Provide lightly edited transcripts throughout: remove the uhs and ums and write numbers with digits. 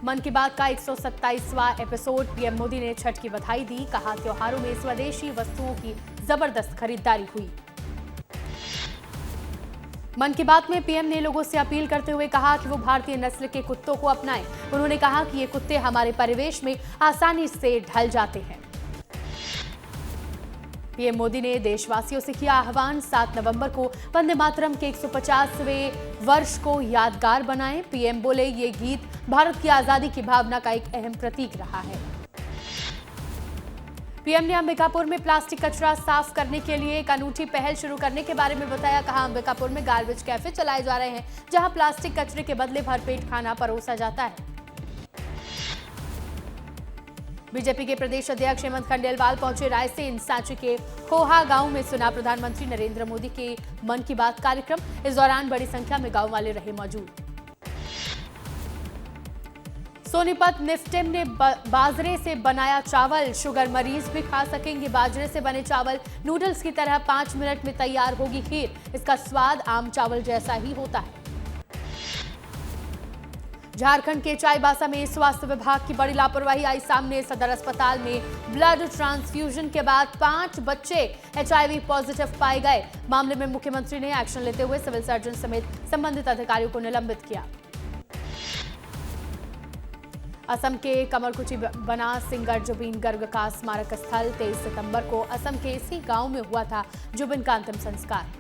मन की बात का 127वां एपिसोड। पीएम मोदी ने छठ की बधाई दी। कहा त्योहारों में स्वदेशी वस्तुओं की जबरदस्त खरीदारी हुई। मन की बात में पीएम ने लोगों से अपील करते हुए कहा कि वो भारतीय नस्ल के कुत्तों को अपनाएं। उन्होंने कहा कि ये कुत्ते हमारे परिवेश में आसानी से ढल जाते हैं। पीएम मोदी ने देशवासियों से किया आह्वान, 7 नवंबर को वंदे मातरम के 150वें वर्ष को यादगार बनाएं। पीएम बोले, ये गीत भारत की आजादी की भावना का एक अहम प्रतीक रहा है। पीएम ने अंबिकापुर में प्लास्टिक कचरा साफ करने के लिए एक अनूठी पहल शुरू करने के बारे में बताया। कहा, अंबिकापुर में गार्बेज कैफे चलाए जा रहे हैं, जहां प्लास्टिक कचरे के बदले भरपेट खाना परोसा जाता है। बीजेपी के प्रदेश अध्यक्ष हेमंत खंडेलवाल पहुंचे रायसेन। सांची के खोहा गांव में सुना प्रधानमंत्री नरेंद्र मोदी के मन की बात कार्यक्रम। इस दौरान बड़ी संख्या में गांव वाले रहे मौजूद। सोनीपत निफ्टेम ने बाजरे से बनाया चावल। शुगर मरीज भी खा सकेंगे बाजरे से बने चावल। नूडल्स की तरह 5 मिनट में तैयार होगी खीर। इसका स्वाद आम चावल जैसा ही होता है। झारखंड के चाईबासा में स्वास्थ्य विभाग की बड़ी लापरवाही आई सामने। सदर अस्पताल में ब्लड ट्रांसफ्यूजन के बाद 5 बच्चे HIV पॉजिटिव पाए गए। मामले में मुख्यमंत्री ने एक्शन लेते हुए सिविल सर्जन समेत संबंधित अधिकारियों को निलंबित किया। असम के कमरकुची बना सिंगर जुबिन गर्ग का स्मारक स्थल। 23 सितंबर को असम के इसी गांव में हुआ था जुबिन का अंतिम संस्कार।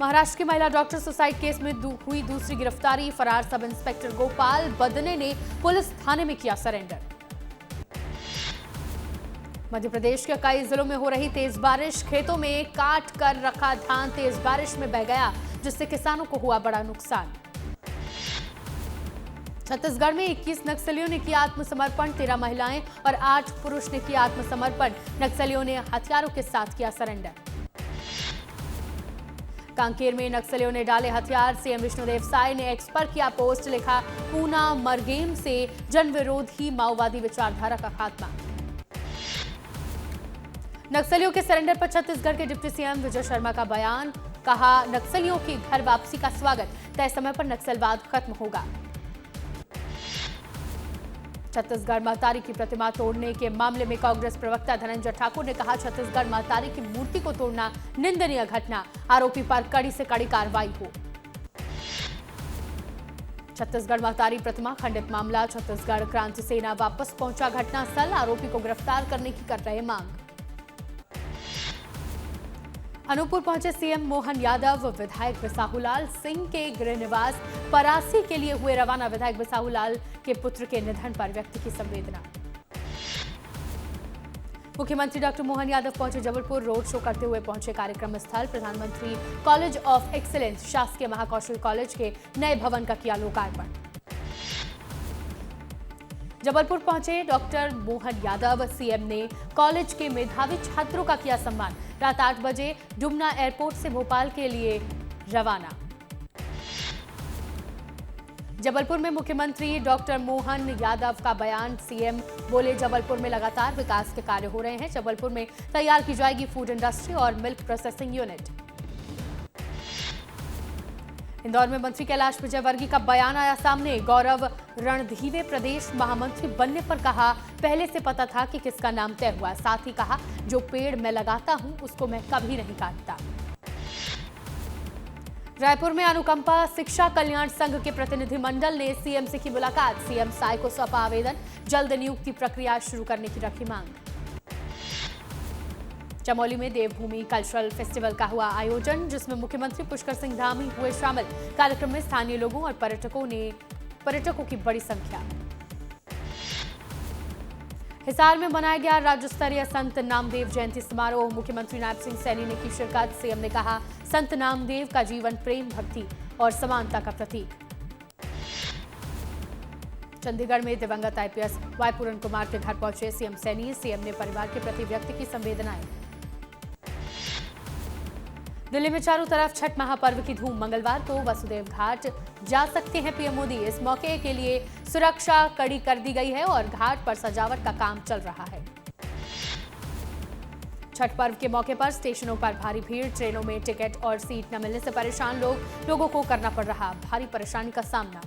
महाराष्ट्र की महिला डॉक्टर सुसाइड केस में हुई दूसरी गिरफ्तारी। फरार सब इंस्पेक्टर गोपाल बदने ने पुलिस थाने में किया सरेंडर। मध्य प्रदेश के कई जिलों में हो रही तेज बारिश। खेतों में काट कर रखा धान तेज बारिश में बह गया, जिससे किसानों को हुआ बड़ा नुकसान। छत्तीसगढ़ में 21 नक्सलियों ने किया आत्मसमर्पण। 13 महिलाएं और 8 पुरुष ने किया आत्मसमर्पण। नक्सलियों ने हथियारों के साथ किया सरेंडर। कांकेर में नक्सलियों ने डाले हथियार। सीएम विष्णुदेव साय ने एक्स पर किया पोस्ट। लिखा, पूना मरगेम से जन विरोधी माओवादी विचारधारा का खात्मा। नक्सलियों के सरेंडर पर छत्तीसगढ़ के डिप्टी सीएम विजय शर्मा का बयान। कहा, नक्सलियों की घर वापसी का स्वागत। तय समय पर नक्सलवाद खत्म होगा। छत्तीसगढ़ महतारी की प्रतिमा तोड़ने के मामले में कांग्रेस प्रवक्ता धनंजय ठाकुर ने कहा, छत्तीसगढ़ महतारी की मूर्ति को तोड़ना निंदनीय घटना। आरोपी पर कड़ी से कड़ी कार्रवाई हो। छत्तीसगढ़ महतारी प्रतिमा खंडित मामला। छत्तीसगढ़ क्रांति सेना वापस पहुंचा घटनास्थल। आरोपी को गिरफ्तार करने की कर रहे मांग। अनूपपुर पहुंचे सीएम मोहन यादव। विधायक बिसाहूलाल सिंह के गृह निवास परासी के लिए हुए रवाना। विधायक बिसाहूलाल के पुत्र के निधन पर व्यक्त की संवेदना। मुख्यमंत्री डॉक्टर मोहन यादव पहुंचे जबलपुर। रोड शो करते हुए पहुंचे कार्यक्रम स्थल। प्रधानमंत्री कॉलेज ऑफ एक्सीलेंस शासकीय महाकौशल कॉलेज के नए भवन का किया लोकार्पण। जबलपुर पहुंचे डॉक्टर मोहन यादव। सीएम ने कॉलेज के मेधावी छात्रों का किया सम्मान। रात 8 बजे डुमना एयरपोर्ट से भोपाल के लिए रवाना। जबलपुर में मुख्यमंत्री डॉक्टर मोहन यादव का बयान। सीएम बोले, जबलपुर में लगातार विकास के कार्य हो रहे हैं। जबलपुर में तैयार की जाएगी फूड इंडस्ट्री और मिल्क प्रोसेसिंग यूनिट। इंदौर में मंत्री कैलाश विजयवर्गीय का बयान आया सामने। गौरव रणधीवे प्रदेश महामंत्री बनने पर कहा, पहले से पता था कि किसका नाम तय हुआ। साथ ही कहा, जो पेड़ मैं लगाता हूं उसको मैं कभी नहीं काटता। रायपुर में अनुकंपा शिक्षा कल्याण संघ के प्रतिनिधिमंडल ने सीएम से की मुलाकात। सीएम साय को सौंपा आवेदन। जल्द नियुक्ति प्रक्रिया शुरू करने की रखी मांग। चमोली में देवभूमि कल्चरल फेस्टिवल का हुआ आयोजन, जिसमें मुख्यमंत्री पुष्कर सिंह धामी हुए शामिल। कार्यक्रम में स्थानीय लोगों और पर्यटकों की बड़ी संख्या। हिसार में मनाया गया राज्य स्तरीय संत नामदेव जयंती समारोह। मुख्यमंत्री नायब सिंह सैनी ने की शिरकत। सीएम ने कहा, संत नामदेव का जीवन प्रेम, भक्ति और समानता का प्रतीक। चंडीगढ़ में दिवंगत IPS वाई पूरन कुमार के घर पहुंचे सीएम सैनी। सीएम ने परिवार के प्रति व्यक्त की संवेदनाएं। दिल्ली में चारों तरफ छठ महापर्व की धूम। मंगलवार को वसुदेव घाट जा सकते हैं पीएम मोदी। इस मौके के लिए सुरक्षा कड़ी कर दी गई है और घाट पर सजावट का काम चल रहा है। छठ पर्व के मौके पर स्टेशनों पर भारी भीड़, ट्रेनों में टिकट और सीट न मिलने से परेशान लोगों को करना पड़ रहा भारी परेशानी का सामना।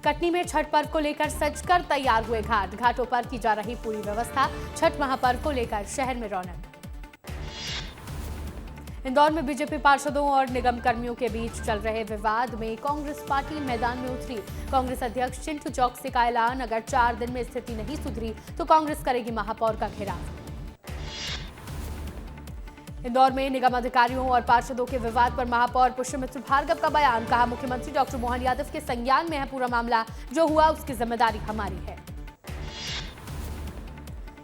कटनी में छठ पर्व को लेकर सजकर तैयार हुए घाटों पर की जा रही पूरी व्यवस्था। छठ महापर्व को लेकर शहर में रौनक। इंदौर में बीजेपी पार्षदों और निगम कर्मियों के बीच चल रहे विवाद में कांग्रेस पार्टी मैदान में उतरी। कांग्रेस अध्यक्ष चिंटू चौकसी का ऐलान, अगर 4 दिन में स्थिति नहीं सुधरी तो कांग्रेस करेगी महापौर का घेराव। इंदौर में निगम अधिकारियों और पार्षदों के विवाद पर महापौर पुष्यमित्र भार्गव का बयान, कहा मुख्यमंत्री डॉक्टर मोहन यादव के संज्ञान में है पूरा मामला, जो हुआ उसकी जिम्मेदारी हमारी है।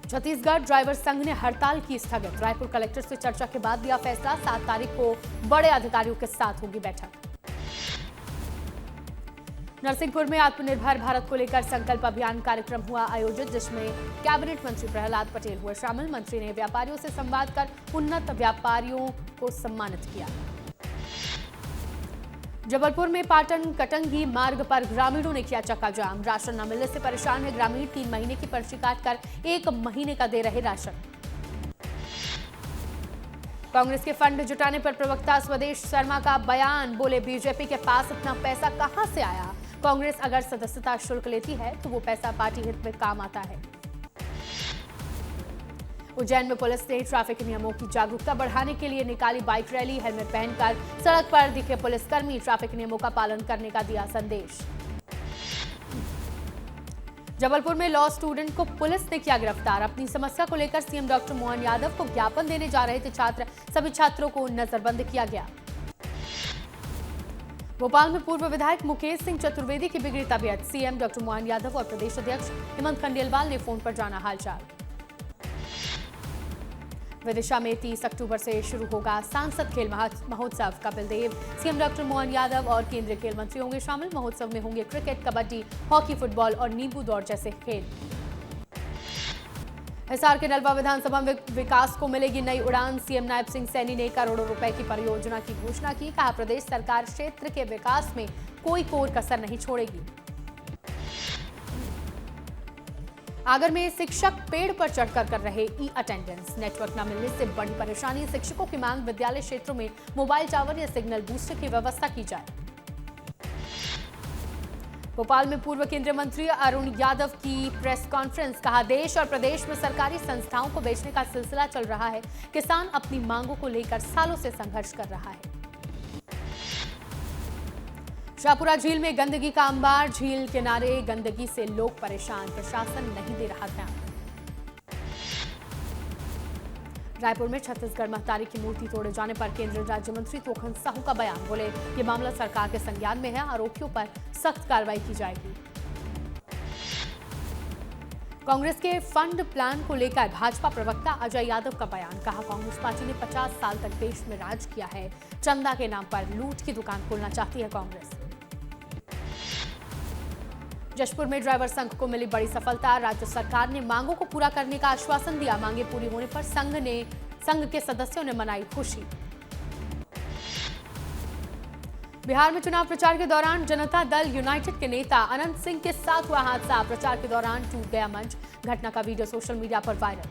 छत्तीसगढ़ ड्राइवर संघ ने हड़ताल की स्थगित, रायपुर कलेक्टर से चर्चा के बाद दिया फैसला, 7 तारीख को बड़े अधिकारियों के साथ होगी बैठक। नरसिंहपुर में आत्मनिर्भर भारत को लेकर संकल्प अभियान कार्यक्रम हुआ आयोजित, जिसमें कैबिनेट मंत्री प्रहलाद पटेल हुए शामिल। मंत्री ने व्यापारियों से संवाद कर उन्नत व्यापारियों को सम्मानित किया। जबलपुर में पाटन कटंगी मार्ग पर ग्रामीणों ने किया चक्का जाम, राशन न मिलने से परेशान है ग्रामीण, 3 महीने की पर्ची काटकर 1 महीने का दे रहे राशन। कांग्रेस के फंड जुटाने पर प्रवक्ता स्वदेश शर्मा का बयान, बोले बीजेपी के पास इतना पैसा कहां से आया, कांग्रेस अगर सदस्यता शुल्क लेती है तो वो पैसा पार्टी हित में काम आता है। उज्जैन में पुलिस ने ट्रैफिक नियमों की जागरूकता बढ़ाने के लिए निकाली बाइक रैली, हेलमेट पहनकर सड़क पर दिखे पुलिसकर्मी, ट्रैफिक नियमों का पालन करने का दिया संदेश। जबलपुर में लॉ स्टूडेंट को पुलिस ने किया गिरफ्तार, अपनी समस्या को लेकर सीएम डॉक्टर मोहन यादव को ज्ञापन देने जा रहे थे छात्र, सभी छात्रों को नजरबंद किया गया। भोपाल में पूर्व विधायक मुकेश सिंह चतुर्वेदी की बिगड़ी तबीयत, सीएम डॉक्टर मोहन यादव और प्रदेश अध्यक्ष हेमंत खंडेलवाल ने फोन पर जाना हालचाल। विदिशा में 30 अक्टूबर से शुरू होगा सांसद खेल महोत्सव, कपिल देव, सीएम डॉक्टर मोहन यादव और केंद्रीय खेल मंत्री होंगे शामिल। महोत्सव में होंगे क्रिकेट, कबड्डी, हॉकी, फुटबॉल और नींबू दौड़ जैसे खेल। हिसार के नलवा विधानसभा में विकास को मिलेगी नई उड़ान, सीएम नायब सिंह सैनी ने करोड़ों रुपए की परियोजना की घोषणा की, कहा प्रदेश सरकार क्षेत्र के विकास में कोई कोर कसर नहीं छोड़ेगी। आगर में शिक्षक पेड़ पर चढ़कर कर रहे अटेंडेंस, नेटवर्क न मिलने से बड़ी परेशानी, शिक्षकों की मांग विद्यालय क्षेत्रों में मोबाइल टावर या सिग्नल बूस्टर की व्यवस्था की जाए। भोपाल में पूर्व केंद्रीय मंत्री अरुण यादव की प्रेस कॉन्फ्रेंस, कहा देश और प्रदेश में सरकारी संस्थाओं को बेचने का सिलसिला चल रहा है, किसान अपनी मांगों को लेकर सालों से संघर्ष कर रहा है। शाहपुरा झील में गंदगी का अंबार, झील किनारे गंदगी से लोग परेशान, प्रशासन नहीं दे रहा ध्यान। रायपुर में छत्तीसगढ़ महतारी की मूर्ति तोड़े जाने पर केंद्रीय राज्य मंत्री तोखन साहू का बयान, बोले ये मामला सरकार के संज्ञान में है, आरोपियों पर सख्त कार्रवाई की जाएगी। कांग्रेस के फंड प्लान को लेकर भाजपा प्रवक्ता अजय यादव का बयान, कहा कांग्रेस पार्टी ने 50 साल तक देश में राज किया है, चंदा के नाम पर लूट की दुकान खोलना चाहती है कांग्रेस। जशपुर में ड्राइवर संघ को मिली बड़ी सफलता, राज्य सरकार ने मांगों को पूरा करने का आश्वासन दिया, मांगे पूरी होने पर संघ के सदस्यों ने मनाई खुशी। बिहार में चुनाव प्रचार के दौरान जनता दल यूनाइटेड के नेता अनंत सिंह के साथ हुआ हादसा, प्रचार के दौरान टूट गया मंच, घटना का वीडियो सोशल मीडिया पर वायरल।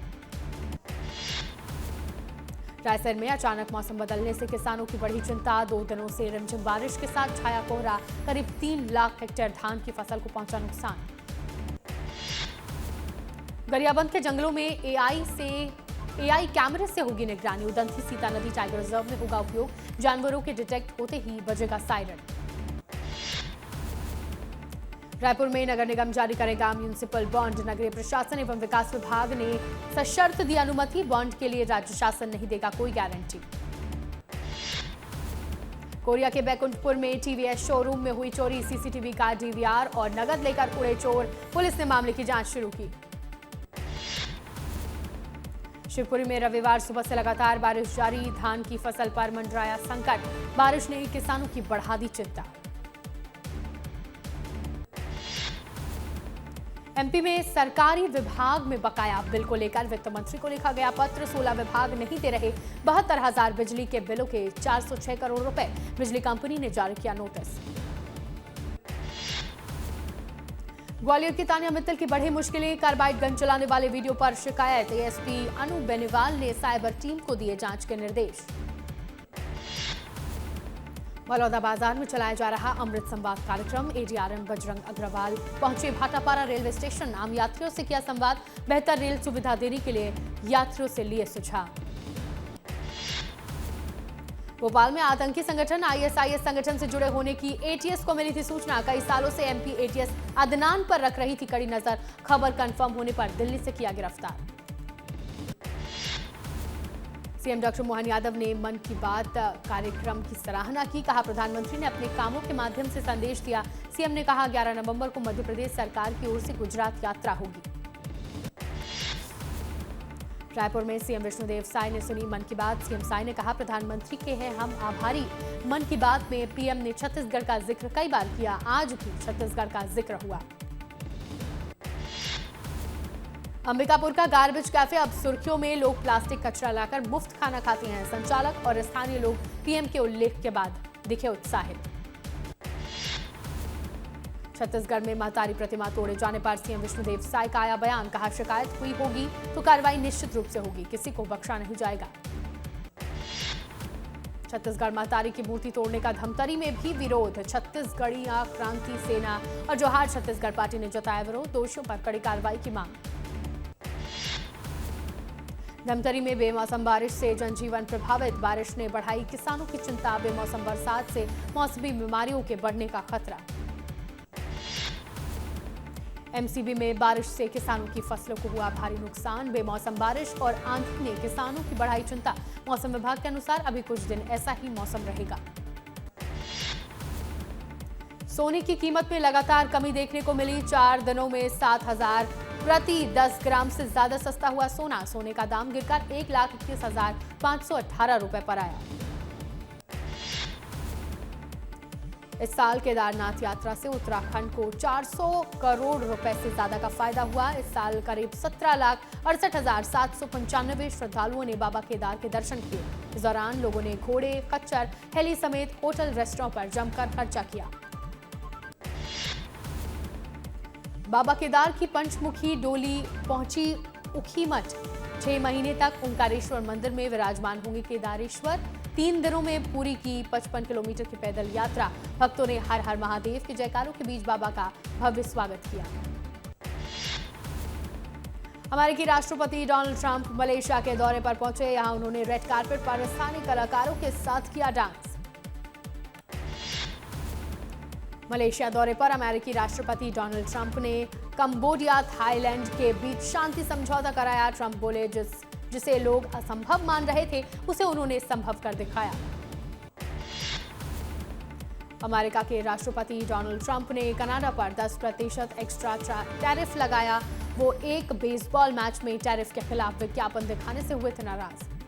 रायसेन में अचानक मौसम बदलने से किसानों की बढ़ी चिंता, 2 दिनों से रिमझिम बारिश के साथ छाया कोहरा, करीब 3 लाख हेक्टेयर धान की फसल को पहुंचा नुकसान। गरियाबंद के जंगलों में एआई कैमरे से होगी निगरानी, उदंती सीता नदी टाइगर रिजर्व में होगा उपयोग, जानवरों के डिटेक्ट होते ही बजेगा सायरन। रायपुर में नगर निगम जारी करेगा म्यूनिसिपल बॉन्ड, नगरीय प्रशासन एवं विकास विभाग ने सशर्त दी अनुमति, बॉन्ड के लिए राज्य शासन नहीं देगा कोई गारंटी। कोरिया के बैकुंठपुर में टीवीएस शोरूम में हुई चोरी, सीसीटीवी का डीवीआर और नगद लेकर उड़े चोर, पुलिस ने मामले की जांच शुरू की। शिवपुरी में रविवार सुबह से लगातार बारिश जारी, धान की फसल पर मंडराया संकट, बारिश ने किसानों की बढ़ा दी चिंता। एमपी में सरकारी विभाग में बकाया बिल को लेकर वित्त मंत्री को लिखा गया पत्र, 16 विभाग नहीं दे रहे 72,000 बिजली के बिलों के 406 करोड़ रुपए, बिजली कंपनी ने जारी किया नोटिस। ग्वालियर की तानिया मित्तल की बढ़ी मुश्किलें, कार्बाइड गन चलाने वाले वीडियो पर शिकायत, एएसपी अनु बेनीवाल ने साइबर टीम को दिए जांच के निर्देश। बलौदा बाजार में चलाया जा रहा अमृत संवाद कार्यक्रम, एडीआरएम बजरंग अग्रवाल पहुंचे भाटापारा रेलवे स्टेशन, आम यात्रियों से किया संवाद, बेहतर रेल सुविधा देने के लिए यात्रियों से लिए सुझाव। भोपाल में आतंकी संगठन आईएसआईएस संगठन से जुड़े होने की एटीएस को मिली थी सूचना, कई सालों से एमपी एटीएस अदनान पर रख रही थी कड़ी नजर, खबर कंफर्म होने पर दिल्ली से किया गिरफ्तार। सीएम डॉक्टर मोहन यादव ने मन की बात कार्यक्रम की सराहना की, कहा प्रधानमंत्री ने अपने कामों के माध्यम से संदेश दिया। सीएम ने कहा 11 नवंबर को मध्य प्रदेश सरकार की ओर से गुजरात यात्रा होगी। रायपुर में सीएम विष्णुदेव साय ने सुनी मन की बात, सीएम साय ने कहा प्रधानमंत्री के हैं हम आभारी। मन की बात में पीएम ने छत्तीसगढ़ का जिक्र कई बार किया, आज भी छत्तीसगढ़ का जिक्र हुआ। अंबिकापुर का गार्बेज कैफे अब सुर्खियों में, लोग प्लास्टिक कचरा लाकर मुफ्त खाना खाते हैं, संचालक और स्थानीय लोग पीएम के उल्लेख के बाद दिखे उत्साहित। छत्तीसगढ़ में महतारी प्रतिमा तोड़े जाने पर सीएम विष्णुदेव साय का आया बयान, कहा शिकायत हुई होगी तो कार्रवाई निश्चित रूप से होगी, किसी को बख्शा नहीं जाएगा। छत्तीसगढ़ महतारी की मूर्ति तोड़ने का धमतरी में भी विरोध, छत्तीसगढ़िया क्रांति सेना और जोहार छत्तीसगढ़ पार्टी ने जताया विरोध, दोषियों पर कड़ी कार्रवाई की मांग। धमतरी में बेमौसम बारिश से जनजीवन प्रभावित, बारिश ने बढ़ाई किसानों की चिंता, बेमौसम बरसात से मौसमी बीमारियों के बढ़ने का खतरा। एमसीबी में बारिश से किसानों की फसलों को हुआ भारी नुकसान, बेमौसम बारिश और आंधी ने किसानों की बढ़ाई चिंता, मौसम विभाग के अनुसार अभी कुछ दिन ऐसा ही मौसम रहेगा। सोने की कीमत में लगातार कमी देखने को मिली, 4 दिनों में 7,000 प्रति 10 ग्राम से ज्यादा सस्ता हुआ सोना, सोने का दाम गिरकर 1,21,518 रुपए पर आया। इस साल केदारनाथ यात्रा से उत्तराखंड को 400 करोड़ रुपए से ज्यादा का फायदा हुआ। इस साल करीब 17,68,795 श्रद्धालुओं ने बाबा केदार के दर्शन किए। इस दौरान लोगों ने घोड़े, खच्चर, हेली समेत होटल रेस्टोरेंट पर जमकर खर्चा किया। बाबा केदार की पंचमुखी डोली पहुंची उखीमठ, 6 महीने तक ओंकारेश्वर मंदिर में विराजमान होंगे केदारेश्वर। 3 दिनों में पूरी की 55 किलोमीटर की पैदल यात्रा, भक्तों ने हर हर महादेव के जयकारों के बीच बाबा का भव्य स्वागत किया। अमेरिकी राष्ट्रपति डोनाल्ड ट्रंप मलेशिया के दौरे पर पहुंचे, यहां उन्होंने रेड कार्पेट पर स्थानीय कलाकारों के साथ किया डांस। मलेशिया दौरे पर अमेरिकी राष्ट्रपति डोनाल्ड ट्रंप ने कंबोडिया थाईलैंड के बीच शांति समझौता कराया। ट्रंप बोले जिसे लोग असंभव मान रहे थे उसे उन्होंने संभव कर दिखाया। अमेरिका के राष्ट्रपति डोनाल्ड ट्रंप ने कनाडा पर 10% एक्स्ट्रा टैरिफ लगाया। वो एक बेसबॉल मैच में टैरिफ के खिलाफ विज्ञापन दिखाने से हुए थे नाराज।